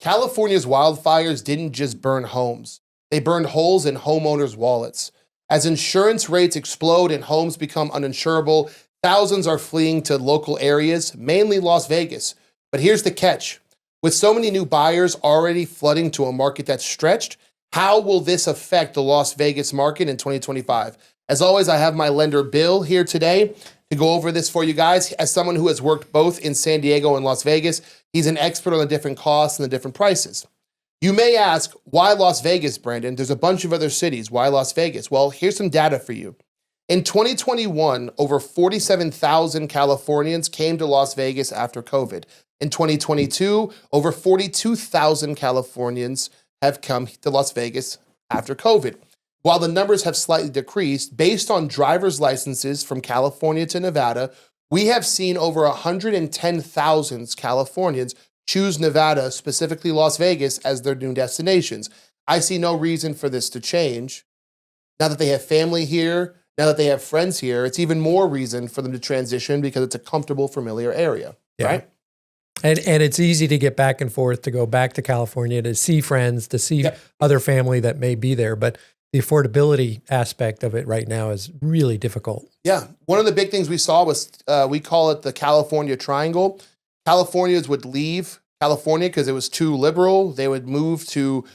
California's wildfires didn't just burn homes. They burned holes in homeowners' wallets. As insurance rates explode and homes become uninsurable, thousands are fleeing to local areas, mainly Las Vegas. But here's the catch. With so many new buyers already flooding to a market that's stretched, how will this affect the Las Vegas market in 2025? As always, I have my lender Bill here today to go over this for you guys. As someone who has worked both in San Diego and Las Vegas, he's an expert on the different costs and the different prices. You may ask, why Las Vegas, Brandon? There's a bunch of other cities. Why Las Vegas? Well, here's some data for you. In 2021, over 47,000 Californians came to Las Vegas after COVID. In 2022, over 42,000 Californians have come to Las Vegas after COVID. While the numbers have slightly decreased, based on driver's licenses from California to Nevada, we have seen over 110,000 Californians choose Nevada, specifically Las Vegas, as their new destinations. I see no reason for this to change. Now that they have family here, now that they have friends here, it's even more reason for them to transition because it's a comfortable, familiar area, right? And it's easy to get back and forth, to go back to California, to see friends, to see other family that may be there. But the affordability aspect of it right now is really difficult. Yeah. One of the big things we saw was, we call it the California Triangle. Californians would leave California because it was too liberal. They would move to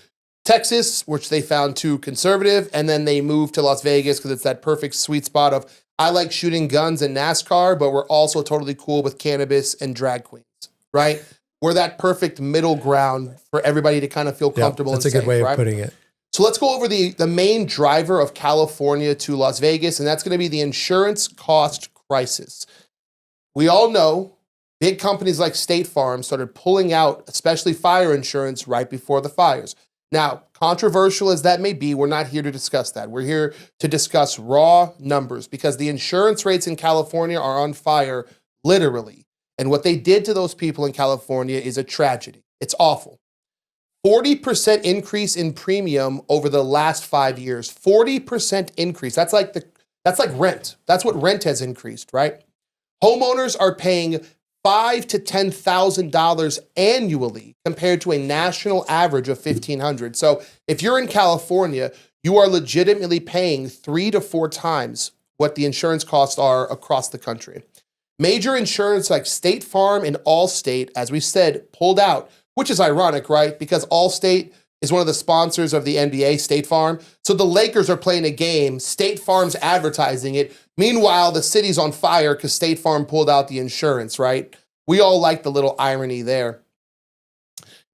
Texas, which they found too conservative. And then they moved to Las Vegas because it's that perfect sweet spot of, I like shooting guns and NASCAR, but we're also totally cool with cannabis and drag queens, right? We're that perfect middle ground for everybody to kind of feel comfortable and safe. That's a good way of putting it. So let's go over the main driver of California to Las Vegas, and that's going to be the insurance cost crisis. We all know big companies like State Farm started pulling out, especially fire insurance, right before the fires. Now, controversial as that may be, we're not here to discuss that. We're here to discuss raw numbers because the insurance rates in California are on fire, literally. And what they did to those people in California is a tragedy. It's awful. 40% increase in premium over the last 5 years. 40% increase. That's like rent. That's what rent has increased, right? Homeowners are paying $5,000 to $10,000 annually compared to a national average of $1,500. So if you're in California, you are legitimately paying 3 to 4 times what the insurance costs are across the country. Major insurance like State Farm and Allstate, as we said, pulled out, which is ironic, right? Because Allstate is one of the sponsors of the NBA, State Farm. So the Lakers are playing a game, State Farm's advertising it. Meanwhile, the city's on fire because State Farm pulled out the insurance, right? We all like the little irony there.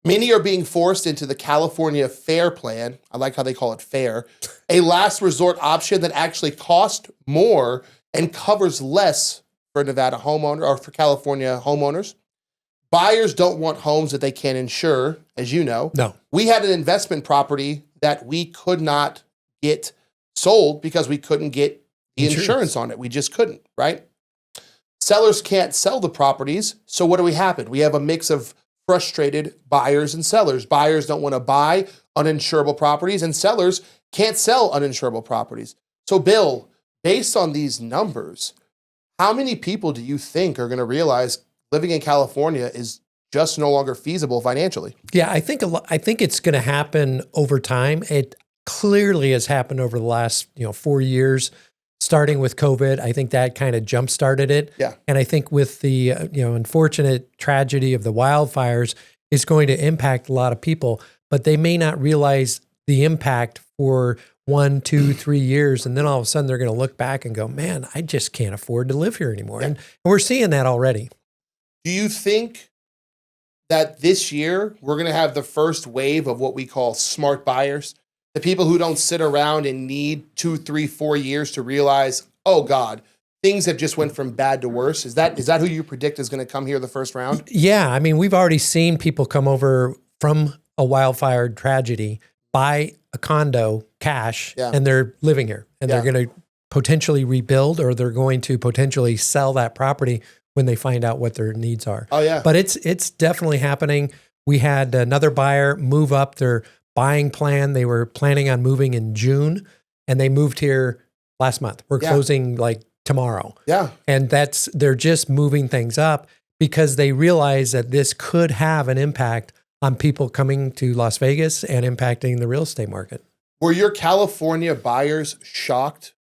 Many are being forced into the California FAIR plan. I like how they call it FAIR, a last resort option that actually costs more and covers less for Nevada homeowner or for California homeowners. Buyers don't want homes that they can't insure, as you know. No. We had an investment property that we could not get sold because we couldn't get the insurance on it. We just couldn't, right? Sellers can't sell the properties. So what do we happen? We have a mix of frustrated buyers and sellers. Buyers don't want to buy uninsurable properties and sellers can't sell uninsurable properties. So Bill, based on these numbers, how many people do you think are going to realize living in California is just no longer feasible financially? Yeah, I think it's going to happen over time. It clearly has happened over the last 4 years, starting with COVID. I think that kind of jump-started it. Yeah. And I think with the unfortunate tragedy of the wildfires, it's going to impact a lot of people, but they may not realize the impact for 1, 2, 3 years. And then all of a sudden they're going to look back and go, man, I just can't afford to live here anymore. Yeah. And we're seeing that already. Do you think that this year we're going to have the first wave of what we call smart buyers? The people who don't sit around and need 2, 3, 4 years to realize, oh God, things have just went from bad to worse. Is that who you predict is going to come here the first round? Yeah. I mean, we've already seen people come over from a wildfire tragedy, buy a condo cash, and they're living here. And they're going to potentially rebuild, or they're going to potentially sell that property when they find out what their needs are. Oh, yeah. But it's definitely happening. We had another buyer move up their buying plan. They were planning on moving in June, and they moved here last month. We're closing like tomorrow. Yeah. And they're just moving things up because they realize that this could have an impact on people coming to Las Vegas and impacting the real estate market. Were your California buyers shocked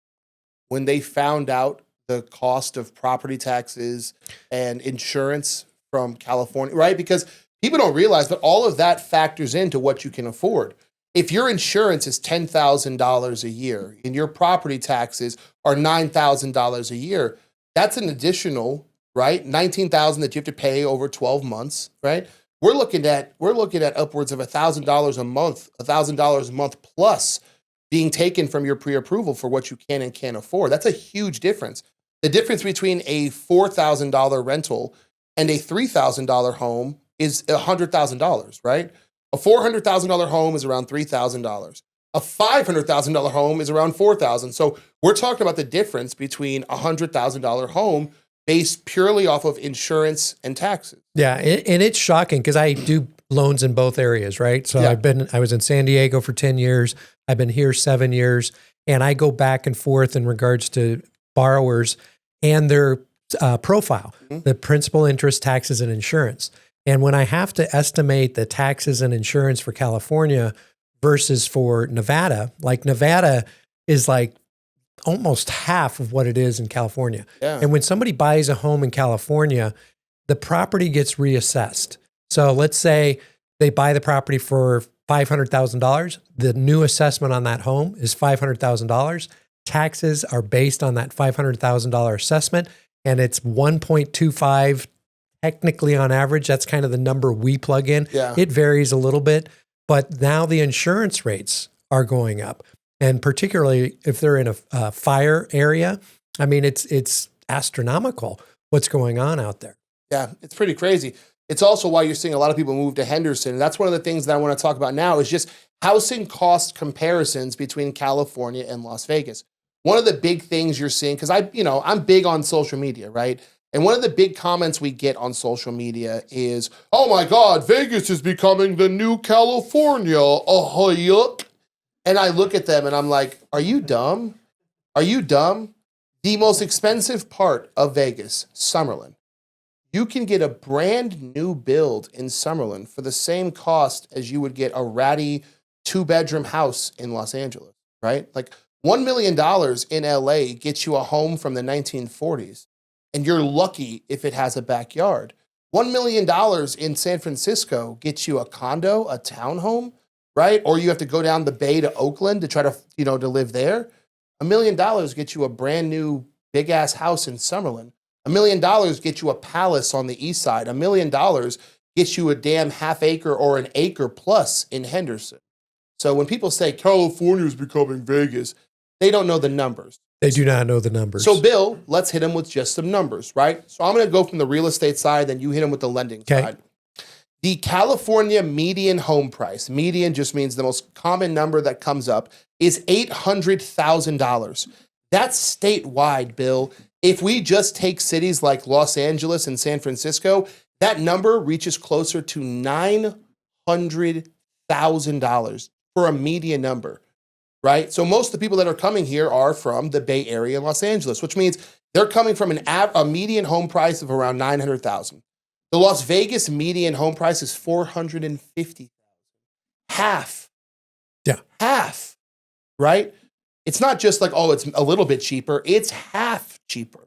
when they found out the cost of property taxes and insurance from California, right? Because people don't realize, but all of that factors into what you can afford. If your insurance is $10,000 a year and your property taxes are $9,000 a year, that's an additional, right, $19,000 that you have to pay over 12 months, right? We're looking at upwards of $1,000 a month, $1,000 a month plus being taken from your pre-approval for what you can and can't afford. That's a huge difference. The difference between a $4,000 rental and a $3,000 home is $100,000, right? A $400,000 home is around $3,000. A $500,000 home is around $4,000. So we're talking about the difference between a $100,000 home based purely off of insurance and taxes. Yeah, and it's shocking because I do loans in both areas, right? So Yeah. I was in San Diego for 10 years. I've been here 7 years, and I go back and forth in regards to borrowers and their profile, the principal, interest, taxes, and insurance. And when I have to estimate the taxes and insurance for California versus for Nevada, like Nevada is like almost half of what it is in California. Yeah. And when somebody buys a home in California, the property gets reassessed. So let's say they buy the property for $500,000. The new assessment on that home is $500,000. Taxes are based on that $500,000 assessment, and it's 1.25 technically on average. That's kind of the number we plug in. Yeah. It varies a little bit, but now the insurance rates are going up. And particularly if they're in a fire area, I mean, it's astronomical what's going on out there. Yeah, it's pretty crazy. It's also why you're seeing a lot of people move to Henderson. And that's one of the things that I want to talk about now is just housing cost comparisons between California and Las Vegas. One of the big things you're seeing, because I'm big on social media, right? And one of the big comments we get on social media is, oh my God, Vegas is becoming the new California. Oh, yuck. And I look at them and I'm like, are you dumb? Are you dumb? The most expensive part of Vegas, Summerlin. You can get a brand new build in Summerlin for the same cost as you would get a ratty 2-bedroom house in Los Angeles, right? Like $1 million in LA gets you a home from the 1940s, and you're lucky if it has a backyard. $1 million in San Francisco gets you a condo, a townhome, right? Or you have to go down the bay to Oakland to try to, to live there. $1 million gets you a brand new big ass house in Summerlin. $1 million gets you a palace on the east side. $1 million gets you a damn half acre or an acre plus in Henderson. So when people say California is becoming Vegas, they don't know the numbers. They do not know the numbers. So Bill, let's hit them with just some numbers, right? So I'm going to go from the real estate side, then you hit them with the lending side. The California median home price, median just means the most common number that comes up, is $800,000. That's statewide, Bill. If we just take cities like Los Angeles and San Francisco, that number reaches closer to $900,000 for a median number, right? So most of the people that are coming here are from the Bay Area and Los Angeles, which means they're coming from a median home price of around $900,000. The Las Vegas median home price is $450,000. Half. Yeah. Half, right? It's not just like, oh, it's a little bit cheaper. It's half cheaper.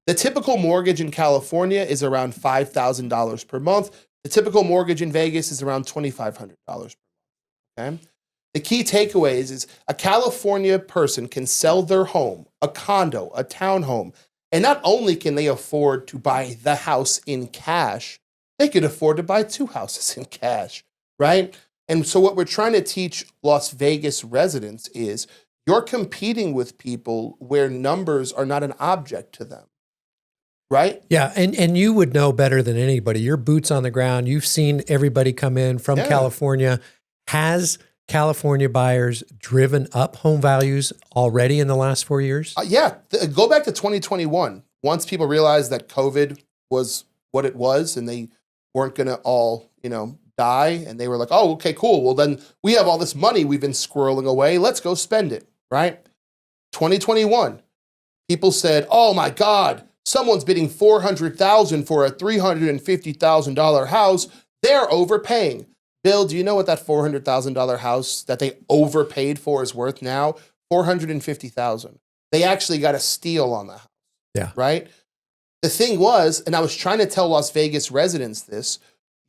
The typical mortgage in California is around $5,000 per month. The typical mortgage in Vegas is around $2,500 per month. Okay? The key takeaways is a California person can sell their home, a condo, a townhome, and not only can they afford to buy the house in cash, they could afford to buy 2 houses in cash, right? And so what we're trying to teach Las Vegas residents is you're competing with people where numbers are not an object to them, right? Yeah, and you would know better than anybody. Your boots on the ground. You've seen everybody come in from California. Has California buyers driven up home values already in the last 4 years? Go back to 2021. Once people realized that COVID was what it was and they weren't going to all, die, and they were like, oh, okay, cool. Well, then we have all this money we've been squirreling away. Let's go spend it, right? 2021, people said, oh my God, someone's bidding $400,000 for a $350,000 house. They're overpaying. Bill, do you know what that $400,000 house that they overpaid for is worth now? $450,000. They actually got a steal on the house. Yeah. Right? The thing was, and I was trying to tell Las Vegas residents this,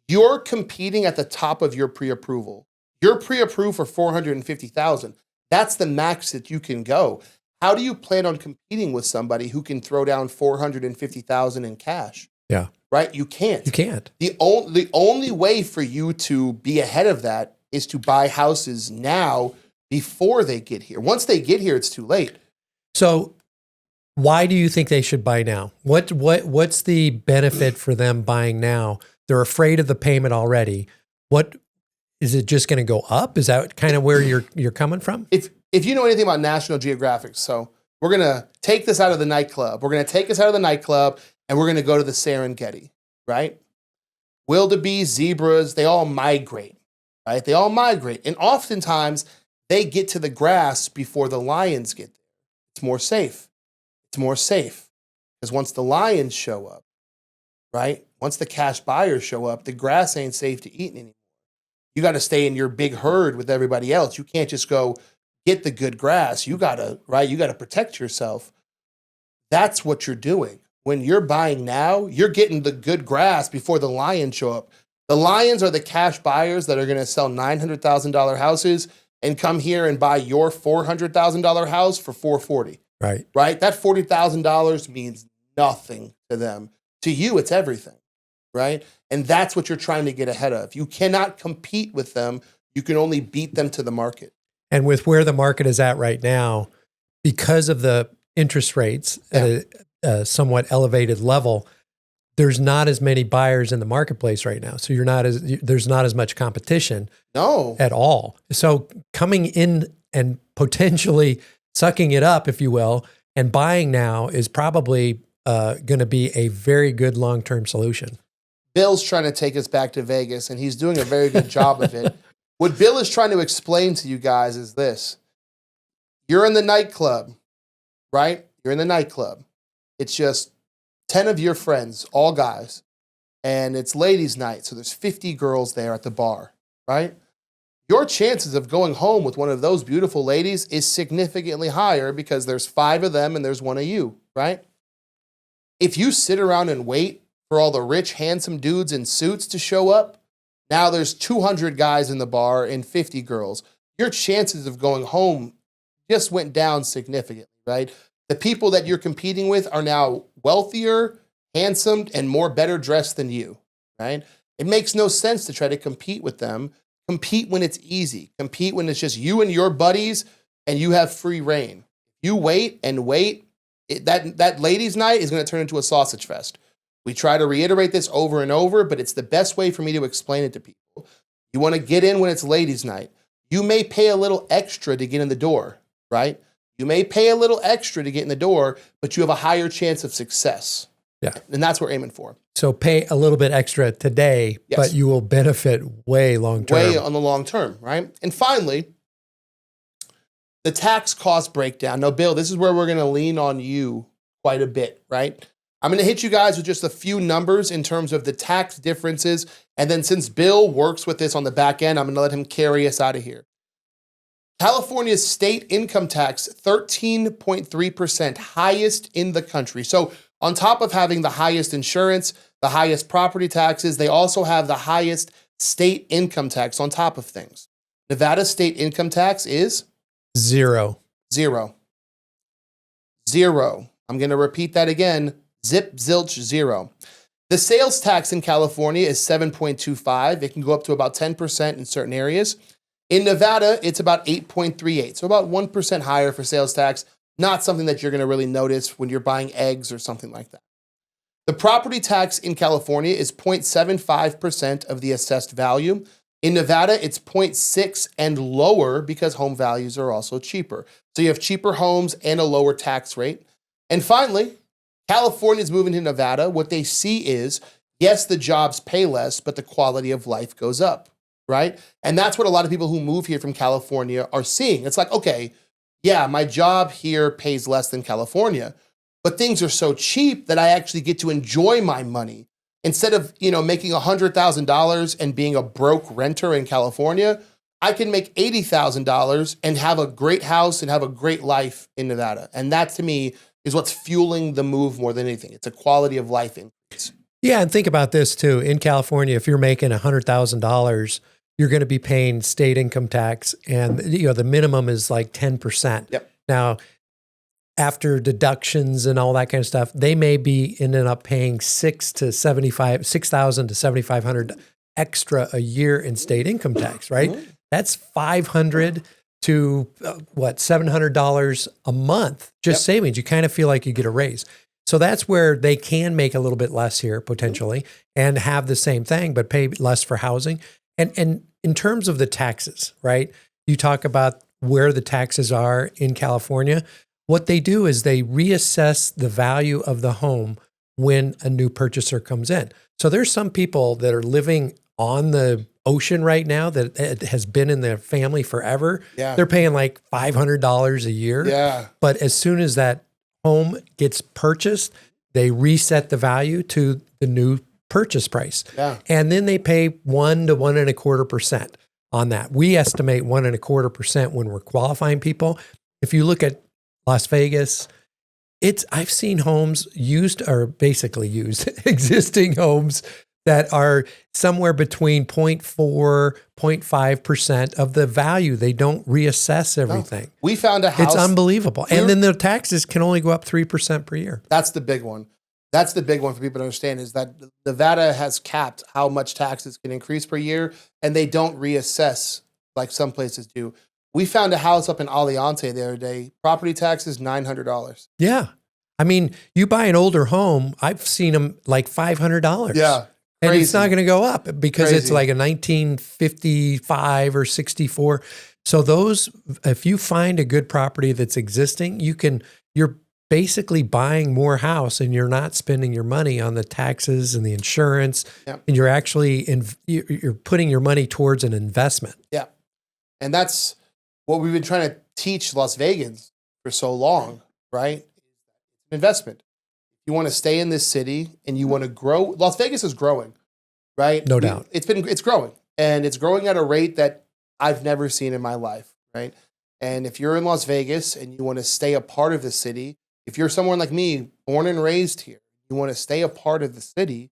you're competing at the top of your pre-approval. You're pre-approved for $450,000. That's the max that you can go. How do you plan on competing with somebody who can throw down $450,000 in cash? Yeah. Right? You can't. You can't. The only way for you to be ahead of that is to buy houses now before they get here. Once they get here, it's too late. So why do you think they should buy now? What's the benefit for them buying now? They're afraid of the payment already. What is it just going to go up? Is that kind of where you're coming from? If you know anything about National Geographic, so we're going to take this out of the nightclub. We're going to take us out of the nightclub and we're going to go to the Serengeti, right? Wildebeest, zebras, they all migrate, right? They all migrate. And oftentimes they get to the grass before the lions get there. It's more safe. It's more safe because once the lions show up, right? Once the cash buyers show up, the grass ain't safe to eat anymore. You got to stay in your big herd with everybody else. You can't just go get the good grass. You got to, right? You got to protect yourself. That's what you're doing. When you're buying now, you're getting the good grass before the lions show up. The lions are the cash buyers that are going to sell $900,000 houses and come here and buy your $400,000 house for $440,000. Right. Right? That $40,000 means nothing to them. To you, it's everything. Right? And that's what you're trying to get ahead of. You cannot compete with them. You can only beat them to the market. And with where the market is at right now, because of the interest rates at a somewhat elevated level, there's not as many buyers in the marketplace right now. So there's not as much competition at all. So coming in and potentially sucking it up, if you will, and buying now is probably going to be a very good long-term solution. Bill's trying to take us back to Vegas, and he's doing a very good job of it. What Bill is trying to explain to you guys is this. You're in the nightclub, right? You're in the nightclub. It's just 10 of your friends, all guys, and it's ladies' night, so there's 50 girls there at the bar, right? Your chances of going home with one of those beautiful ladies is significantly higher because there's 5 of them and there's 1 of you, right? If you sit around and wait for all the rich, handsome dudes in suits to show up, now there's 200 guys in the bar and 50 girls. Your chances of going home just went down significantly, right? The people that you're competing with are now wealthier, handsome, and more better dressed than you, right? It makes no sense to try to compete with them. Compete when it's easy. Compete when it's just you and your buddies and you have free reign. You wait and wait. That ladies' night is going to turn into a sausage fest. We try to reiterate this over and over, but it's the best way for me to explain it to people. You want to get in when it's ladies' night. You may pay a little extra to get in the door, right? You may pay a little extra to get in the door, but you have a higher chance of success. Yeah. And that's what we're aiming for. So pay a little bit extra today, Yes. but you will benefit way long term. Way on the long term, right? And finally, the tax cost breakdown. Now, Bill, this is where we're going to lean on you quite a bit, right? I'm going to hit you guys with just a few numbers in terms of the tax differences. And then since Bill works with this on the back end, I'm going to let him carry us out of here. California's state income tax, 13.3%, highest in the country. So on top of having the highest insurance, the highest property taxes, they also have the highest state income tax on top of things. Nevada's state income tax is? Zero. I'm going to repeat that again. Zip, zilch, zero. The sales tax in California is 7.25. It can go up to about 10% in certain areas. In Nevada, it's about 8.38, so about 1% higher for sales tax. Not something that you're going to really notice when you're buying eggs or something like that. The property tax in California is 0.75% of the assessed value. In Nevada, it's 0.6 and lower because home values are also cheaper. So you have cheaper homes and a lower tax rate. And finally, California is moving to Nevada. What they see is, yes, the jobs pay less, but the quality of life goes up, right? And that's what a lot of people who move here from California are seeing. It's like, okay, yeah, my job here pays less than California, but things are so cheap that I actually get to enjoy my money Instead of, making $100,000 and being a broke renter in California, I can make $80,000 and have a great house and have a great life in Nevada. And that to me is what's fueling the move more than anything. It's a quality of life increase. Yeah, and think about this too. In California, if you're making $100,000, you're going to be paying state income tax, and the minimum is like 10%. Yep. Now, after deductions and all that kind of stuff, they may be ending up paying $6,000 to $7,500 extra a year in state income tax. Right? Mm-hmm. That's $500 to $700 a month just savings. You kind of feel like you get a raise. So that's where they can make a little bit less here potentially and have the same thing, but pay less for housing. And in terms of the taxes, right? You talk about where the taxes are in California. What they do is they reassess the value of the home when a new purchaser comes in. So there's some people that are living on the ocean right now that it has been in their family forever. Yeah. They're paying like $500 a year. Yeah. But as soon as that home gets purchased, they reset the value to the new purchase price. Yeah. And then they pay 1 to 1.25% on that. We estimate 1.25% when we're qualifying people. If you look at Las Vegas, I've seen homes basically used, existing homes that are somewhere between 0.4, 0.5% of the value. They don't reassess everything. No. We found a house. It's unbelievable. And then the taxes can only go up 3% per year. That's the big one. That's the big one for people to understand is that Nevada has capped how much taxes can increase per year, and they don't reassess like some places do. We found a house up in Aliante the other day. Property taxes, $900. Yeah. I mean, you buy an older home, I've seen them like $500. Yeah. And Crazy. it's not going to go up because it's Crazy. like a 1955 or 64. So if you find a good property that's existing, you're basically buying more house and you're not spending your money on the taxes and the insurance. Yep. And you're actually, you're putting your money towards an investment. Yeah. And that's what we've been trying to teach Las Vegans for so long, right? Investment. You want to stay in this city and you want to grow. Las Vegas is growing, right? No doubt. It's growing, and it's growing at a rate that I've never seen in my life, right? And if you're in Las Vegas and you want to stay a part of the city, if you're someone like me, born and raised here, you want to stay a part of the city,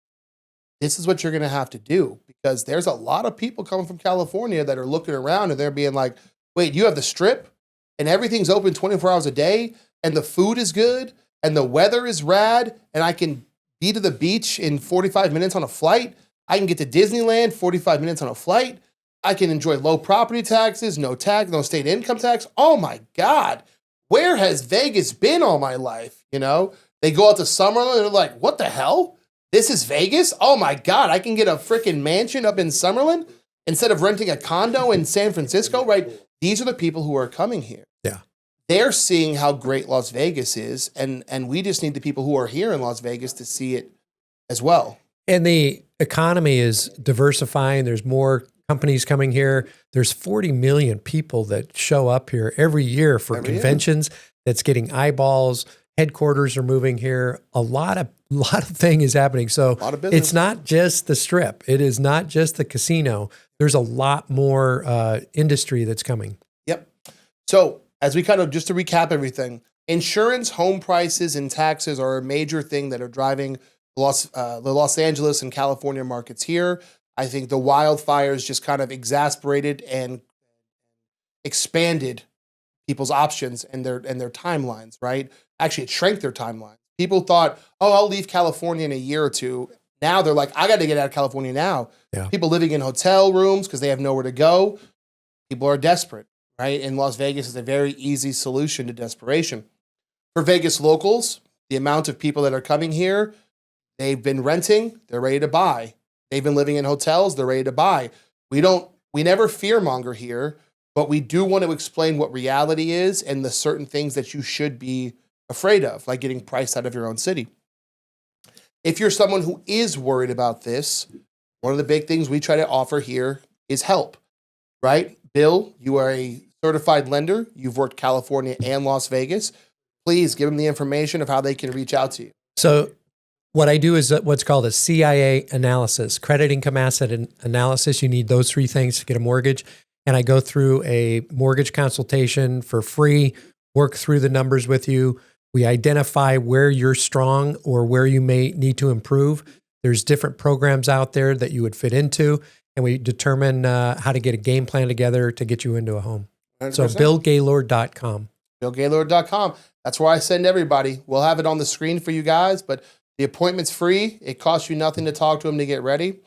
this is what you're going to have to do, because there's a lot of people coming from California that are looking around and they're being like, wait, you have the Strip and everything's open 24 hours a day and the food is good and the weather is rad, and I can be to the beach in 45 minutes on a flight. I can get to Disneyland 45 minutes on a flight. I can enjoy low property taxes, no state income tax. Oh my God, where has Vegas been all my life? They go out to Summerlin and they're like, what the hell? This is Vegas? Oh my God, I can get a freaking mansion up in Summerlin instead of renting a condo in San Francisco, right? These are the people who are coming here. Yeah. They're seeing how great Las Vegas is, and we just need the people who are here in Las Vegas to see it as well. And the economy is diversifying. There's more companies coming here. There's 40 million people that show up here every year for conventions. That's getting eyeballs. Headquarters are moving here. A lot of thing is happening. So it's not just the Strip. It is not just the casino. There's a lot more industry that's coming. Yep. So as we kind of, just to recap everything, insurance, home prices, and taxes are a major thing that are driving the Los Angeles and California markets here. I think the wildfires just kind of exasperated and expanded people's options and their timelines, right? Actually, it shrank their timeline. People thought, oh, I'll leave California in a year or two. Now they're like, I got to get out of California now. Yeah. People living in hotel rooms because they have nowhere to go. People are desperate, right? And Las Vegas is a very easy solution to desperation. For Vegas locals, the amount of people that are coming here, they've been renting, they're ready to buy. They've been living in hotels, they're ready to buy. We never fearmonger here, but we do want to explain what reality is and the certain things that you should be afraid of, like getting priced out of your own city. If you're someone who is worried about this, one of the big things we try to offer here is help, right? Bill, you are a certified lender. You've worked California and Las Vegas. Please give them the information of how they can reach out to you. So What I do is what's called a CIA analysis, credit income asset analysis. You need those three things to get a mortgage. And I go through a mortgage consultation for free, work through the numbers with you. We identify where you're strong or where you may need to improve. There's different programs out there that you would fit into, and we determine how to get a game plan together to get you into a home. 100%. So BillGaylord.com. BillGaylord.com. That's where I send everybody. We'll have it on the screen for you guys, but the appointment's free. It costs you nothing to talk to him to get ready.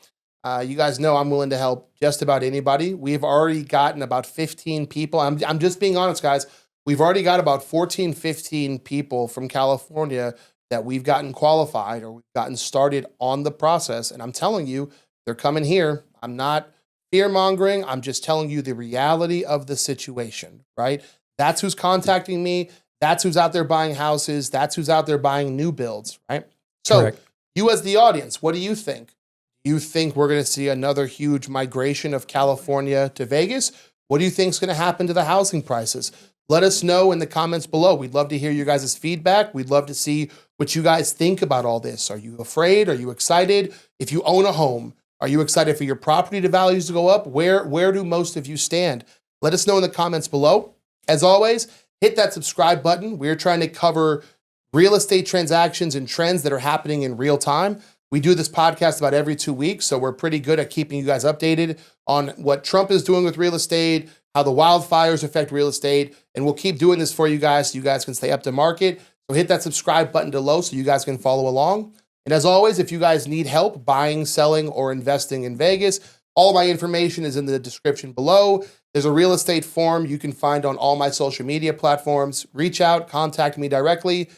You guys know I'm willing to help just about anybody. We've already gotten about 15 people. I'm just being honest, guys. We've already got about 14, 15 people from California that we've gotten qualified or we've gotten started on the process. And I'm telling you, they're coming here. I'm not fear-mongering. I'm just telling you the reality of the situation, right? That's who's contacting me. That's who's out there buying houses. That's who's out there buying new builds, right? So correct. You as the audience, what do you think? Do you think we're going to see another huge migration of California to Vegas? What do you think is going to happen to the housing prices? Let us know in the comments below. We'd love to hear you guys' feedback. We'd love to see what you guys think about all this. Are you afraid? Are you excited? If you own a home, are you excited for your property values to go up? Where do most of you stand? Let us know in the comments below. As always, hit that subscribe button. We're trying to cover real estate transactions and trends that are happening in real time. We do this podcast about every 2 weeks, so we're pretty good at keeping you guys updated on what Trump is doing with real estate, how the wildfires affect real estate, and we'll keep doing this for you guys so you guys can stay up to market. So hit that subscribe button below so you guys can follow along. And as always, if you guys need help buying, selling, or investing in Vegas, all my information is in the description below. There's a real estate form you can find on all my social media platforms. Reach out, contact me directly.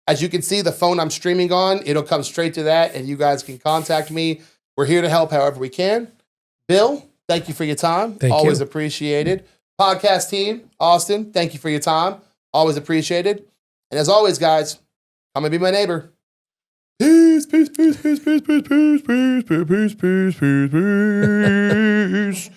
As you can see, the phone I'm streaming on, it'll come straight to that, and you guys can contact me. We're here to help however we can. Bill, thank you for your time. Always appreciated. Podcast team, Austin, thank you for your time. Always appreciated. And as always, guys, come and be my neighbor. Peace, peace, peace, peace, peace, peace, peace, peace, peace, peace, peace, peace, peace.